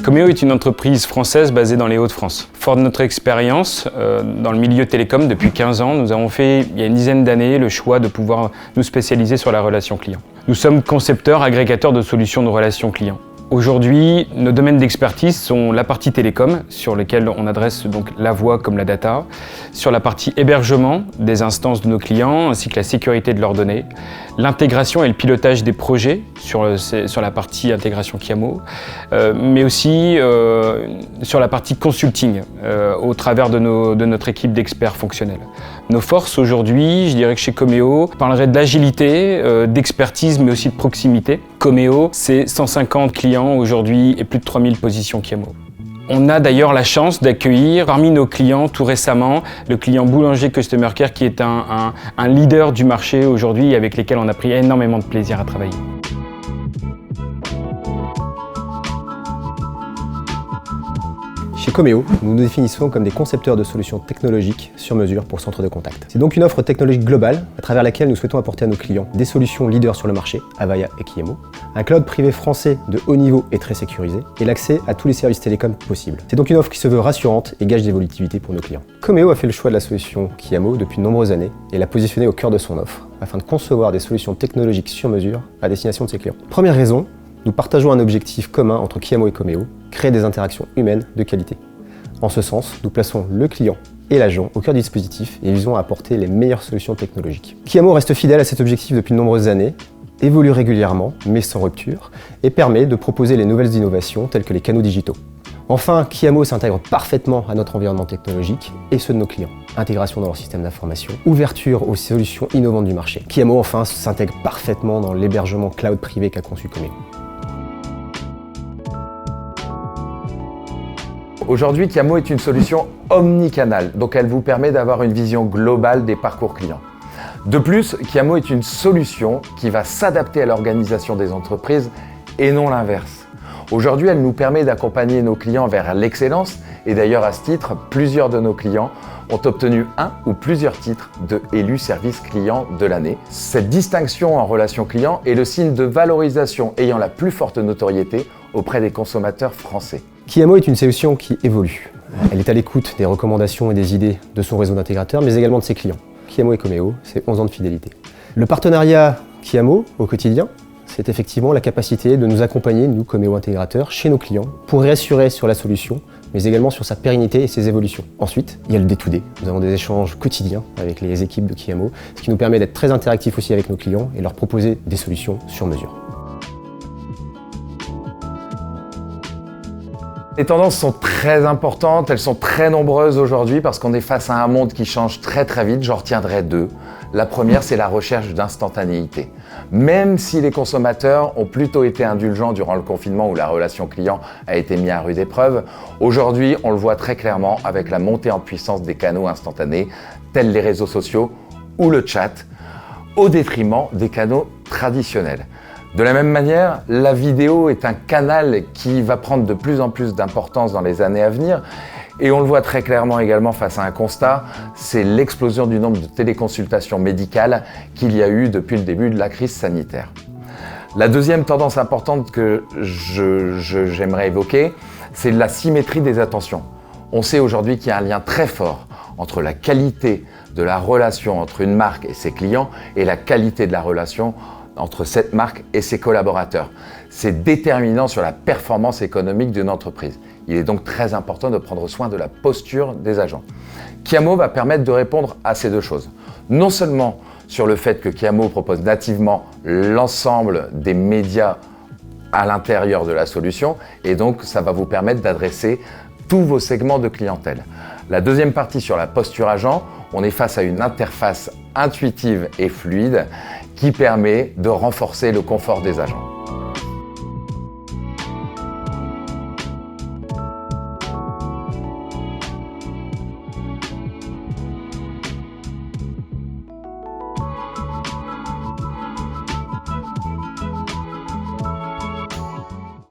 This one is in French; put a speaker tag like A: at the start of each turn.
A: Coméo est une entreprise française basée dans les Hauts-de-France. Fort de notre expérience dans le milieu télécom depuis 15 ans, nous avons fait, il y a une dizaine d'années, le choix de pouvoir nous spécialiser sur la relation client. Nous sommes concepteurs, agrégateurs de solutions de relations clients. Aujourd'hui, nos domaines d'expertise sont la partie télécom, sur laquelle on adresse donc la voix comme la data, sur la partie hébergement des instances de nos clients, ainsi que la sécurité de leurs données, l'intégration et le pilotage des projets sur la partie intégration Kiamo, mais aussi sur la partie consulting, au travers de notre équipe d'experts fonctionnels. Nos forces aujourd'hui, je dirais que chez Coméo, on parlerait de l'agilité, d'expertise, mais aussi de proximité. Coméo, c'est 150 clients aujourd'hui et plus de 3000 positions Kiamo. On a d'ailleurs la chance d'accueillir parmi nos clients tout récemment le client Boulanger Customer Care qui est un leader du marché aujourd'hui et avec lesquels on a pris énormément de plaisir à travailler.
B: Chez Coméo, nous nous définissons comme des concepteurs de solutions technologiques sur mesure pour centres de contact. C'est donc une offre technologique globale à travers laquelle nous souhaitons apporter à nos clients des solutions leaders sur le marché, Avaya et Kiamo, un cloud privé français de haut niveau et très sécurisé, et l'accès à tous les services télécoms possibles. C'est donc une offre qui se veut rassurante et gage d'évolutivité pour nos clients. Coméo a fait le choix de la solution Kiamo depuis de nombreuses années et l'a positionnée au cœur de son offre, afin de concevoir des solutions technologiques sur mesure à destination de ses clients. Première raison, nous partageons un objectif commun entre Kiamo et Coméo, créer des interactions humaines de qualité. En ce sens, nous plaçons le client et l'agent au cœur du dispositif et visons à apporter les meilleures solutions technologiques. Kiamo reste fidèle à cet objectif depuis de nombreuses années, évolue régulièrement, mais sans rupture, et permet de proposer les nouvelles innovations telles que les canaux digitaux. Enfin, Kiamo s'intègre parfaitement à notre environnement technologique et ceux de nos clients. Intégration dans leur système d'information, ouverture aux solutions innovantes du marché. Kiamo, enfin, s'intègre parfaitement dans l'hébergement cloud privé qu'a conçu Coméo.
C: Aujourd'hui, Kiamo est une solution omnicanale, donc elle vous permet d'avoir une vision globale des parcours clients. De plus, Kiamo est une solution qui va s'adapter à l'organisation des entreprises et non l'inverse. Aujourd'hui, elle nous permet d'accompagner nos clients vers l'excellence et d'ailleurs à ce titre, plusieurs de nos clients ont obtenu un ou plusieurs titres de élu service client de l'année. Cette distinction en relation client est le signe de valorisation ayant la plus forte notoriété auprès des consommateurs français.
B: Kiamo est une solution qui évolue. Elle est à l'écoute des recommandations et des idées de son réseau d'intégrateurs, mais également de ses clients. Kiamo et Coméo, c'est 11 ans de fidélité. Le partenariat Kiamo au quotidien, c'est effectivement la capacité de nous accompagner, nous, Coméo intégrateurs, chez nos clients, pour réassurer sur la solution, mais également sur sa pérennité et ses évolutions. Ensuite, il y a le day-to-day. Nous avons des échanges quotidiens avec les équipes de Kiamo, ce qui nous permet d'être très interactifs aussi avec nos clients et leur proposer des solutions sur mesure.
C: Les tendances sont très importantes, elles sont très nombreuses aujourd'hui parce qu'on est face à un monde qui change très vite. J'en retiendrai deux. La première, c'est la recherche d'instantanéité. Même si les consommateurs ont plutôt été indulgents durant le confinement où la relation client a été mise à rude épreuve, aujourd'hui, on le voit très clairement avec la montée en puissance des canaux instantanés, tels les réseaux sociaux ou le chat, au détriment des canaux traditionnels. De la même manière, la vidéo est un canal qui va prendre de plus en plus d'importance dans les années à venir et on le voit très clairement également face à un constat, c'est l'explosion du nombre de téléconsultations médicales qu'il y a eu depuis le début de la crise sanitaire. La deuxième tendance importante que j'aimerais évoquer, c'est la symétrie des attentions. On sait aujourd'hui qu'il y a un lien très fort entre la qualité de la relation entre une marque et ses clients et la qualité de la relation entre cette marque et ses collaborateurs. C'est déterminant sur la performance économique d'une entreprise. Il est donc très important de prendre soin de la posture des agents. Kiamo va permettre de répondre à ces deux choses. Non seulement sur le fait que Kiamo propose nativement l'ensemble des médias à l'intérieur de la solution et donc ça va vous permettre d'adresser tous vos segments de clientèle. La deuxième partie sur la posture agent, on est face à une interface intuitive et fluide qui permet de renforcer le confort des agents.